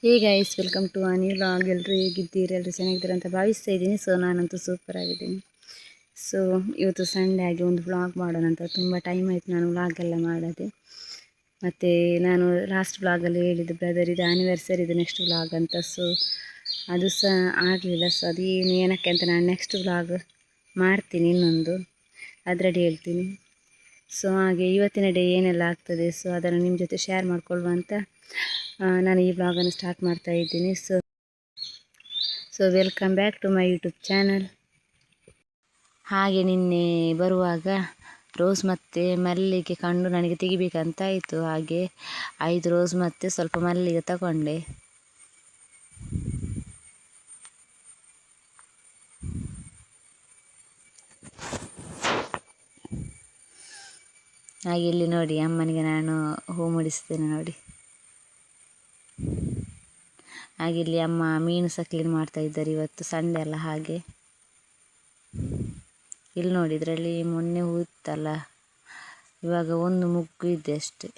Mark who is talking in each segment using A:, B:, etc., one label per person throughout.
A: Hey guys, welcome to new vlog. ಎಲ್ಲರೂ ಹೇಗಿದ್ದೀರಿ? ಎಲ್ಲರೂ ಚೆನ್ನಾಗಿದ್ದೀರಾ ಅಂತ ಭಾವಿಸ್ತಾ ಇದ್ದೀನಿ. ಸೊ ನಾನಂತೂ ಸೂಪರ್ ಆಗಿದ್ದೀನಿ. ಸೊ ಇವತ್ತು ಸಂಡೇ ಆಗಿ ಒಂದು ವ್ಲಾಗ್ ಮಾಡೋಣ ಅಂತ ತುಂಬ ಟೈಮ್ ಆಯಿತು ನಾನು ವ್ಲಾಗ್ ಎಲ್ಲ ಮಾಡೋದೆ. ಮತ್ತು ನಾನು ಲಾಸ್ಟ್ ವ್ಲಾಗಲ್ಲಿ ಹೇಳಿದ್ದು ಬ್ರದರ್ ಇದು ಆ್ಯನಿವರ್ಸರಿ ಇದು ನೆಕ್ಸ್ಟ್ ವ್ಲಾಗ್ ಅಂತ. ಸೊ ಅದು ಸಹ ಆಗಲಿಲ್ಲ. ಸೊ ಅದೇನು ಏನಕ್ಕೆ ಅಂತ ನಾನು ನೆಕ್ಸ್ಟ್ ವ್ಲಾಗ್ ಮಾಡ್ತೀನಿ, ಇನ್ನೊಂದು ಅದರಲ್ಲಿ ಹೇಳ್ತೀನಿ. ಸೊ ಹಾಗೆ ಇವತ್ತಿನ ಡೇ ಏನೆಲ್ಲ ಆಗ್ತದೆ ಸೊ ಅದನ್ನು ನಿಮ್ಮ ಜೊತೆ ಶೇರ್ ಮಾಡಿಕೊಳ್ಳುವ ಅಂತ ನಾನು ಈ ವ್ಲಾಗನ್ನು ಸ್ಟಾರ್ಟ್ ಮಾಡ್ತಾ ಇದ್ದೀನಿ. So welcome back to my YouTube channel. ಹಾಗೆ ನಿನ್ನೆ ಬರುವಾಗ ರೋಸ್ ಮತ್ತು ಮಲ್ಲಿಗೆ ಕಂಡು ನನಗೆ ತೆಗಿಬೇಕಂತ ಆಯಿತು. ಹಾಗೆ 5 ರೋಸ್ ಮತ್ತು ಸ್ವಲ್ಪ ಮಲ್ಲಿಗೆ ತಗೊಂಡೆ. ಹಾಗೆ ಇಲ್ಲಿ ನೋಡಿ ಅಮ್ಮನಿಗೆ ನಾನು ಹೂ ಮುಡಿಸ್ತೇನೆ ನೋಡಿ. ಹಾಗೆ ಇಲ್ಲಿ ಅಮ್ಮ ಮೀನು ಸಹ ಕ್ಲೀನ್ ಮಾಡ್ತಾ ಇದ್ದಾರೆ. ಇವತ್ತು ಸಂಡೆ ಅಲ್ಲ ಹಾಗೆ. ಇಲ್ಲಿ ನೋಡಿ ಇದರಲ್ಲಿ ಮೊನ್ನೆ ಹೂ ಇತ್ತಲ್ಲ, ಇವಾಗ ಒಂದು ಮುಗ್ಗು ಇದೆ ಅಷ್ಟೆ.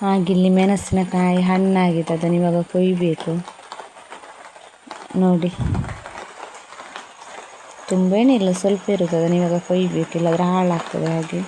A: ಹಾಗೆ ಇಲ್ಲಿ ಮೆಣಸಿನಕಾಯಿ ಹಣ್ಣಾಗಿದೆ, ಅದನ್ನು ಇವಾಗ ಕೊಯ್ಯಬೇಕು ನೋಡಿ. ತುಂಬ ಏನಿಲ್ಲ, ಸ್ವಲ್ಪ ಇರುತ್ತೆ, ಅದನ್ನು ಇವಾಗ ಕೊಯ್ಯಬೇಕು, ಇಲ್ಲಾಂದರೆ ಹಾಳಾಗ್ತದೆ. ಹಾಗೆ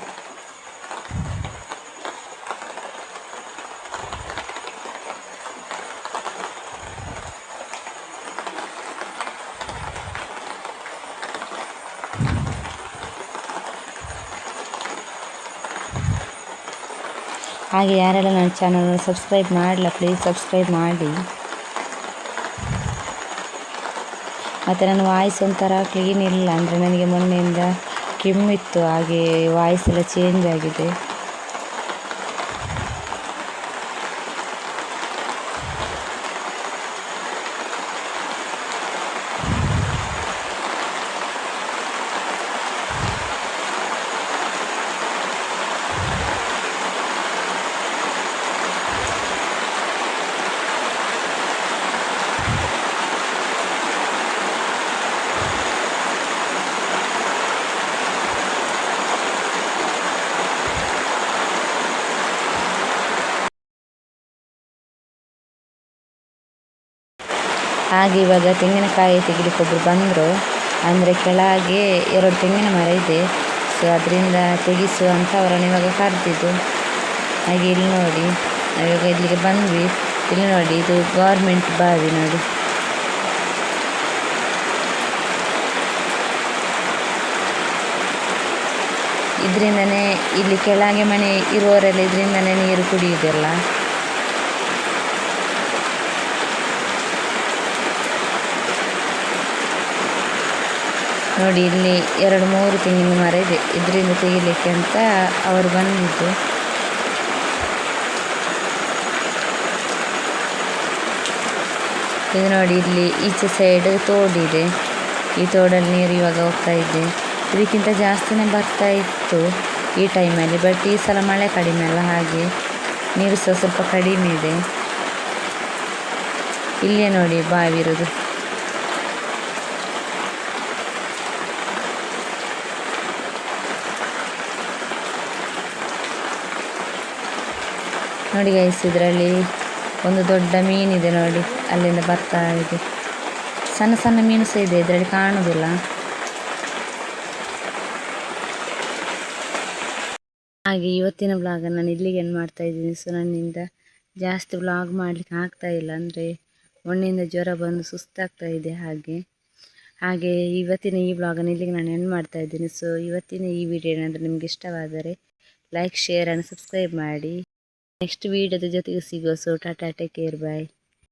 A: ಹಾಗೆ ಯಾರೆಲ್ಲ ನನ್ನ ಚಾನಲ್ನ ಸಬ್ಸ್ಕ್ರೈಬ್ ಮಾಡಲ್ಲ ಪ್ಲೀಸ್ ಸಬ್ಸ್ಕ್ರೈಬ್ ಮಾಡಿ. ಮತ್ತು ನನ್ನ ವಾಯ್ಸ್ ಒಂಥರ ಕ್ಲೀನ್ ಇಲ್ಲ, ಅಂದರೆ ನನಗೆ ಮೊನ್ನೆಯಿಂದ ಕೆಮ್ಮಿತ್ತು, ಹಾಗೆ ವಾಯ್ಸ್ ಎಲ್ಲ ಚೇಂಜ್ ಆಗಿದೆ. ಹಾಗೆ ಇವಾಗ ತೆಂಗಿನಕಾಯಿ ತೆಗಿಲಿಕ್ಕೆ ಒಬ್ಬರು ಬಂದರು, ಅಂದರೆ ಕೆಳಗೆ 2 ತೆಂಗಿನ ಮರ ಇದೆ. ಸೊ ಅದರಿಂದ ತೆಗಿಸು ಅಂತ ಅವರನ್ನು ಇವಾಗ ಕರೆದಿದ್ದು. ಹಾಗೆ ಇಲ್ಲಿ ನೋಡಿ ನಾವಿವಾಗ ಇಲ್ಲಿಗೆ ಬಂದ್ವಿ. ಇಲ್ಲಿ ನೋಡಿ ಇದು ಗೌರ್ಮೆಂಟ್ ಬಾವಿ ನೋಡಿ. ಇದರಿಂದನೇ ಇಲ್ಲಿ ಕೆಳಗೆ ಮನೆ ಇರುವವರೆಲ್ಲ ಇದರಿಂದನೇ ನೀರು ಕುಡಿಯುವುದಲ್ಲ. ನೋಡಿ ಇಲ್ಲಿ 2-3 ತೆಂಗಿನ ಮರ ಇದೆ, ಇದರಿಂದ ತೆಗಿಲಿಕ್ಕೆ ಅಂತ ಅವರು ಬಂದಿದ್ದು. ಇದು ನೋಡಿ ಇಲ್ಲಿ ಈಚೆ ಸೈಡ್ ತೋಡಿದೆ, ಈ ತೋಡಲ್ಲಿ ನೀರು ಇವಾಗ ಹೋಗ್ತಾ ಇದೆ. ಇದಕ್ಕಿಂತ ಜಾಸ್ತಿನೇ ಬರ್ತಾ ಇತ್ತು ಈ ಟೈಮಲ್ಲಿ, ಬಟ್ ಈ ಸಲ ಮಳೆ ಕಡಿಮೆ ಅಲ್ಲ, ಹಾಗೆ ನೀರು ಸಹ ಸ್ವಲ್ಪ ಕಡಿಮೆ ಇದೆ. ಇಲ್ಲೇ ನೋಡಿ ಬಾವಿ ಇರೋದು. ನೋಡಿ ಗೈಸ್, ಇದರಲ್ಲಿ ಒಂದು ದೊಡ್ಡ ಮೀನಿದೆ ನೋಡಿ, ಅಲ್ಲಿಂದ ಬರ್ತಾ ಇದೆ. ಸಣ್ಣ ಸಣ್ಣ ಮೀನು ಸಹ ಇದೆ, ಇದರಲ್ಲಿ ಕಾಣುವುದಿಲ್ಲ. ಹಾಗೆ ಇವತ್ತಿನ ವ್ಲಾಗನ್ನು ನಾನು ಇಲ್ಲಿಗೆ ಏನು ಮಾಡ್ತಾ ಇದ್ದೀನಿ. ಸೊ ನನ್ನಿಂದ ಜಾಸ್ತಿ ವ್ಲಾಗ್ ಮಾಡಲಿಕ್ಕೆ ಆಗ್ತಾ ಇಲ್ಲ, ಅಂದರೆ ಮೊನ್ನೆಯಿಂದ ಜ್ವರ ಬಂದು ಸುಸ್ತಾಗ್ತಾ ಇದೆ. ಹಾಗೆ ಇವತ್ತಿನ ಈ ವ್ಲಾಗನ್ನು ಇಲ್ಲಿಗೆ ನಾನು ಎಂಡ್ ಮಾಡ್ತಾ ಇದ್ದೀನಿ. ಸೊ ಇವತ್ತಿನ ಈ ವಿಡಿಯೋ ಏನಾದರೂ ನಿಮಗೆ ಇಷ್ಟವಾದರೆ ಲೈಕ್, ಶೇರ್ ಆ್ಯಂಡ್ ಸಬ್ಸ್ಕ್ರೈಬ್ ಮಾಡಿ. ನೆಕ್ಸ್ಟ್ ವೀಡಿಯೋದ ಜೊತೆಗೆ ಸಿಗೋ. ಸೊ ಟಾಟಾ, ಟೇಕ್ ಕೇರ್, ಬಾಯ್.